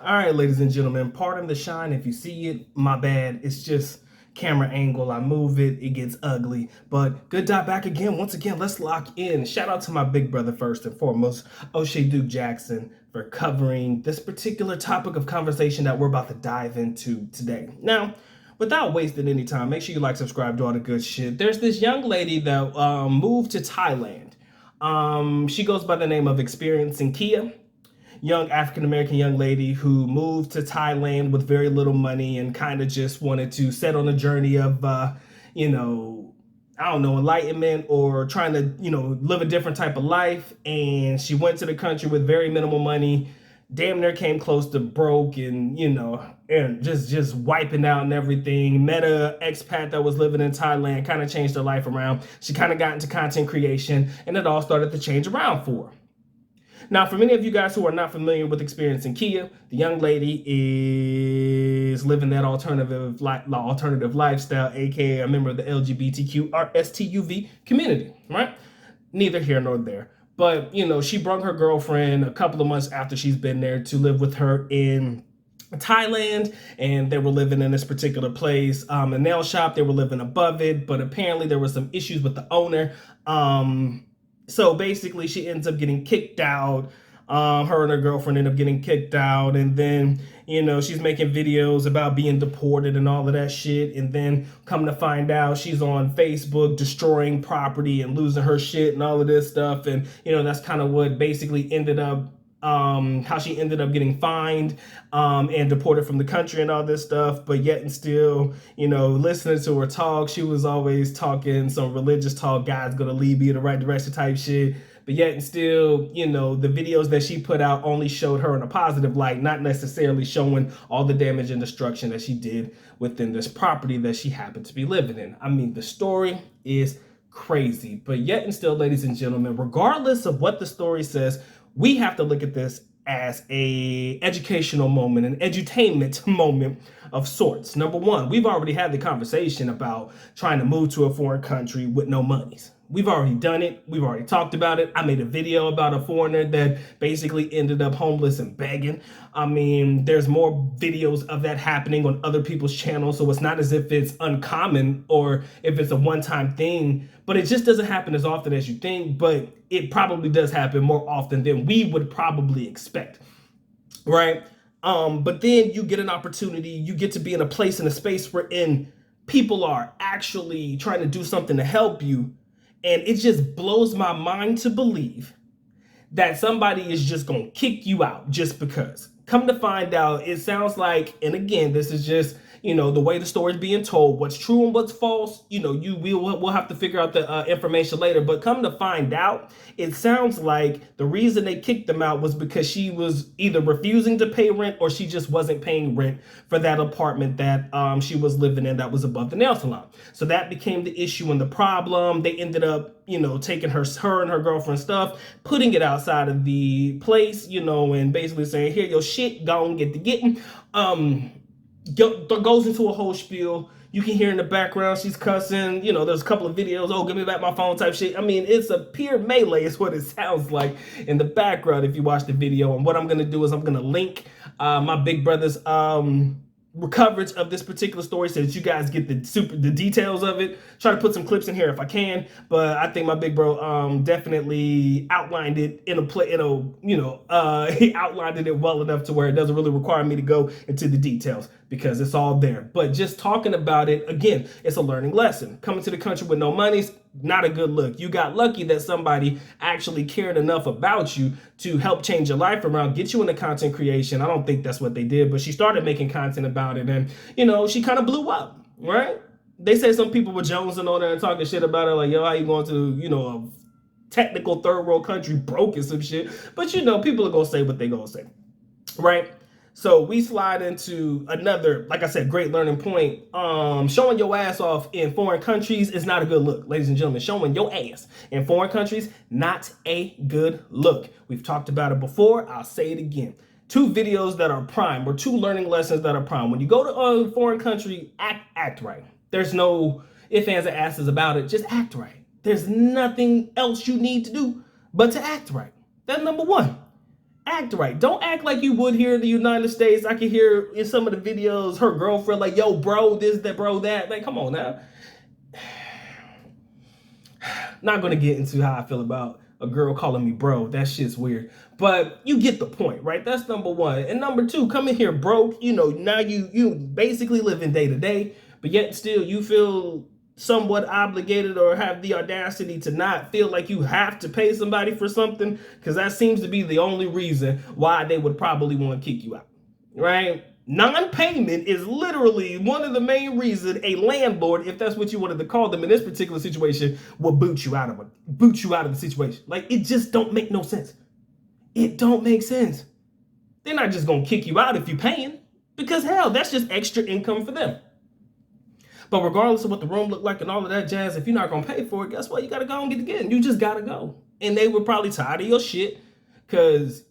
All right, ladies and gentlemen, pardon the shine. If you see it, my bad. It's just camera angle. I move it, it gets ugly. But good dot back again. Once again, let's lock in. Shout out to my big brother first and foremost, Oshay Duke Jackson, for covering this particular topic of conversation that we're about to dive into today. Now, without wasting any time, make sure you like, subscribe, do all the good shit. There's this young lady that moved to Thailand. She goes by the name of Experiencing Kia, young African American young lady who moved to Thailand with very little money and kind of just wanted to set on a journey of, I don't know, enlightenment or trying to, live a different type of life. And she went to the country with very minimal money, damn near came close to broke and, and just wiping out and everything. Met a expat that was living in Thailand, kind of changed her life around. She kind of got into content creation and it all started to change around for her. Now, for many of you guys who are not familiar with Experiencing Kia, the young lady is living that alternative lifestyle, aka a member of the LGBTQ or STUV community, right? Neither here nor there. But, she brought her girlfriend a couple of months after she's been there to live with her in Thailand, and they were living in this particular place, a nail shop. They were living above it, but apparently there were some issues with the owner. So basically, she ends up getting kicked out. Her and her girlfriend end up getting kicked out. And then, she's making videos about being deported and all of that shit. And then come to find out, she's on Facebook destroying property and losing her shit and all of this stuff. And, that's kind of what basically ended up how she ended up getting fined and deported from the country and all this stuff. But yet and still, listening to her talk, she was always talking some religious talk, God's gonna lead me in the right direction type shit. But yet and still, the videos that she put out only showed her in a positive light, not necessarily showing all the damage and destruction that she did within this property that she happened to be living in. I mean, the story is crazy. But yet and still, ladies and gentlemen, regardless of what the story says, we have to look at this as a educational moment, an edutainment moment of sorts. Number one, we've already had the conversation about trying to move to a foreign country with no monies. We've already done it. We've already talked about it. I made a video about a foreigner that basically ended up homeless and begging. I mean, there's more videos of that happening on other people's channels. So it's not as if it's uncommon or if it's a one-time thing, but it just doesn't happen as often as you think. But it probably does happen more often than we would probably expect, right? But then you get an opportunity, you get to be in a place, in a space wherein people are actually trying to do something to help you. And it just blows my mind to believe that somebody is just going to kick you out just because. Come to find out, it sounds like, and again, this is just, the way the story is being told, what's true and what's false, we'll have to figure out the information later. But come to find out, it sounds like the reason they kicked them out was because she was either refusing to pay rent or she just wasn't paying rent for that apartment that she was living in that was above the nail salon. So that became the issue and the problem. They ended up, taking her and her girlfriend's stuff, putting it outside of the place, and basically saying, here, your shit, go and get the getting. Goes into a whole spiel. You can hear in the background she's cussing. There's a couple of videos. Oh, give me back my phone type shit. I mean, it's a pure melee is what it sounds like in the background if you watch the video. And what I'm going to do is I'm going to link my big brother's coverage of this particular story so that you guys get the details of it. Try to put some clips in here if I can, but I think my big bro definitely outlined it he outlined it well enough to where it doesn't really require me to go into the details because it's all there. But just talking about it, again, it's a learning lesson. Coming to the country with no money's not a good look. You got lucky that somebody actually cared enough about you to help change your life around, get you into content creation. I don't think that's what they did, but she started making content about it and, she kind of blew up, right? They say some people were jonesing on there and talking shit about her, like, yo, how you going to, a technical third world country broke and some shit. But, people are going to say what they going to say, right? So we slide into another, like I said, great learning point. Showing your ass off in foreign countries is not a good look, ladies and gentlemen. Showing your ass in foreign countries, not a good look. We've talked about it before. I'll say it again. 2 videos that are prime, or 2 learning lessons that are prime. When you go to a foreign country, act right. There's no ifs, ands, or asses about it. Just act right. There's nothing else you need to do but to act right. That's number one. Act right. Don't act like you would here in the United States. I can hear in some of the videos her girlfriend like, yo, bro, this, that, bro, that. Like, come on now. Not gonna get into how I feel about a girl calling me bro. That shit's weird. But you get the point, right? That's number one. And number two, coming here broke, now you basically living day to day, but yet still you feel somewhat obligated or have the audacity to not feel like you have to pay somebody for something, because that seems to be the only reason why they would probably want to kick you out, right? Non-payment is literally one of the main reasons a landlord, if that's what you wanted to call them in this particular situation, will boot you out of the situation. Like, it just don't make no sense. It don't make sense. They're not just gonna kick you out if you're paying, because hell, that's just extra income for them. But regardless of what the room looked like and all of that jazz, if you're not gonna pay for it, guess what? You gotta go and get it again. You just gotta go. And they were probably tired of your shit, because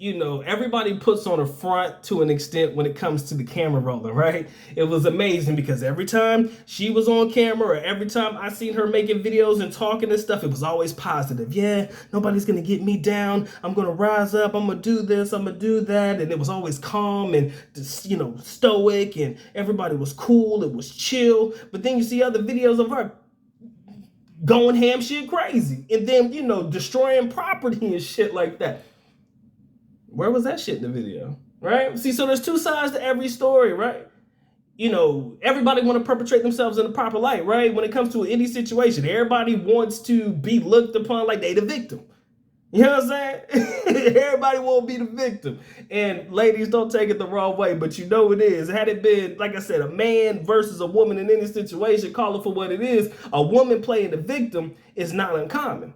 everybody puts on a front to an extent when it comes to the camera rolling, right? It was amazing because every time she was on camera or every time I seen her making videos and talking and stuff, it was always positive. Yeah, nobody's gonna get me down. I'm gonna rise up. I'm gonna do this. I'm gonna do that. And it was always calm and stoic, and everybody was cool. It was chill. But then you see other videos of her going ham shit crazy, and then destroying property and shit like that. Where was that shit in the video, right? See, so there's two sides to every story, right? Everybody want to perpetrate themselves in the proper light, right? When it comes to any situation, everybody wants to be looked upon like they the victim. You know what I'm saying? Everybody won't be the victim. And ladies, don't take it the wrong way, but it is. Had it been, like I said, a man versus a woman in any situation, call it for what it is, a woman playing the victim is not uncommon.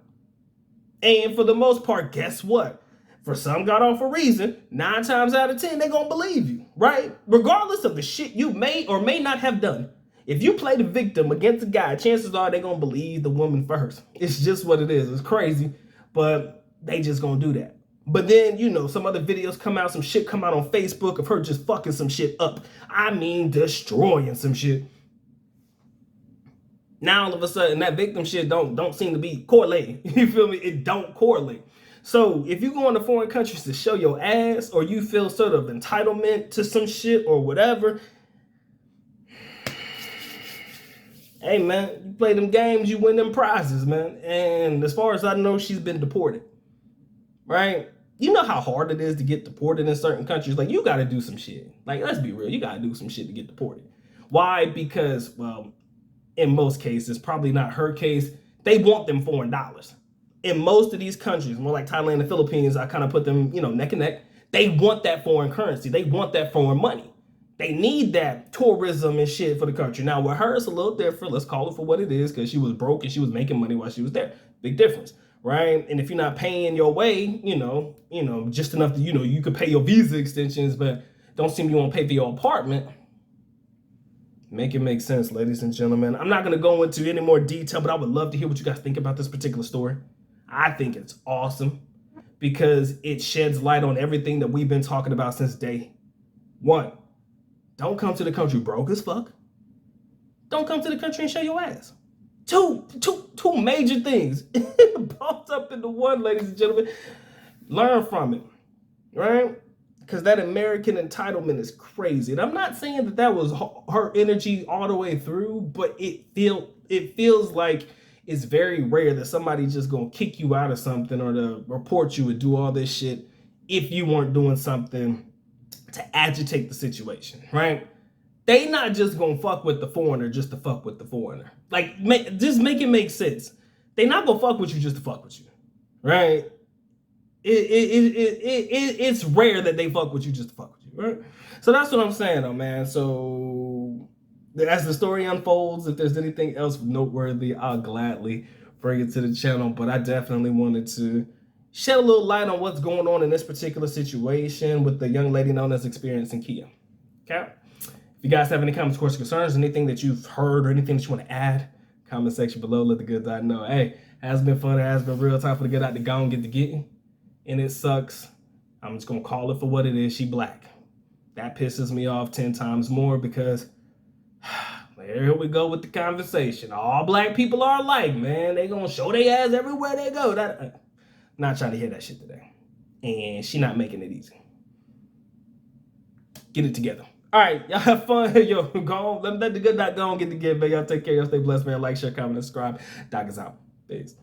And for the most part, guess what? For some god awful reason, 9 times out of 10, they're going to believe you, right? Regardless of the shit you may or may not have done. If you play the victim against a guy, chances are they're going to believe the woman first. It's just what it is. It's crazy, but they just going to do that. But then, some other videos come out, some shit come out on Facebook of her just fucking some shit up. I mean, destroying some shit. Now, all of a sudden, that victim shit don't seem to be correlating. You feel me? It don't correlate. So if you go into foreign countries to show your ass, or you feel sort of entitlement to some shit or whatever, hey man, you play them games, you win them prizes, man. And as far as I know, she's been deported, right? You know how hard it is to get deported in certain countries. Like, you got to do some shit. Like, let's be real, you got to do some shit to get deported. Why? Because, well, in most cases, probably not her case, they want them foreign dollars. In most of these countries, more like Thailand and Philippines, I kind of put them, neck and neck. They want that foreign currency. They want that foreign money. They need that tourism and shit for the country. Now, with her, it's a little different. Let's call it for what it is, because she was broke and she was making money while she was there. Big difference, right? And if you're not paying your way, just enough that, you could pay your visa extensions, but don't seem you want to pay for your apartment. Make it make sense, ladies and gentlemen. I'm not going to go into any more detail, but I would love to hear what you guys think about this particular story. I think it's awesome because it sheds light on everything that we've been talking about since day one. Don't come to the country broke as fuck. Don't come to the country and show your ass. Two major things bumped up into one, ladies and gentlemen. Learn from it, right? Because that American entitlement is crazy. And I'm not saying that was her energy all the way through, but it feels like it's very rare that somebody's just gonna kick you out of something or to report you and do all this shit if you weren't doing something to agitate the situation, right? They not just gonna fuck with the foreigner just to fuck with the foreigner. Like, just make it make sense. They not gonna fuck with you just to fuck with you, right? It's rare that they fuck with you just to fuck with you, right? So that's what I'm saying, though, man. So as the story unfolds, if there's anything else noteworthy, I'll gladly bring it to the channel. But I definitely wanted to shed a little light on what's going on in this particular situation with the young lady known as Experiencing Kia. Okay? If you guys have any comments, questions, concerns, anything that you've heard or anything that you want to add, comment section below. Let the good guy know. Hey, has been fun. It has been real. Time for the get out the go and get the getting. And it sucks. I'm just going to call it for what it is. She black. That pisses me off 10 times more because here we go with the conversation. All black people are alike, man. They going to show their ass everywhere they go. Not trying to hear that shit today. and she not making it easy. Get it together. All right, y'all have fun. Yo, go on. Let the good doc go on, get together, man. Y'all take care. Y'all stay blessed, man. Like, share, comment, and subscribe. Doc is out. Peace.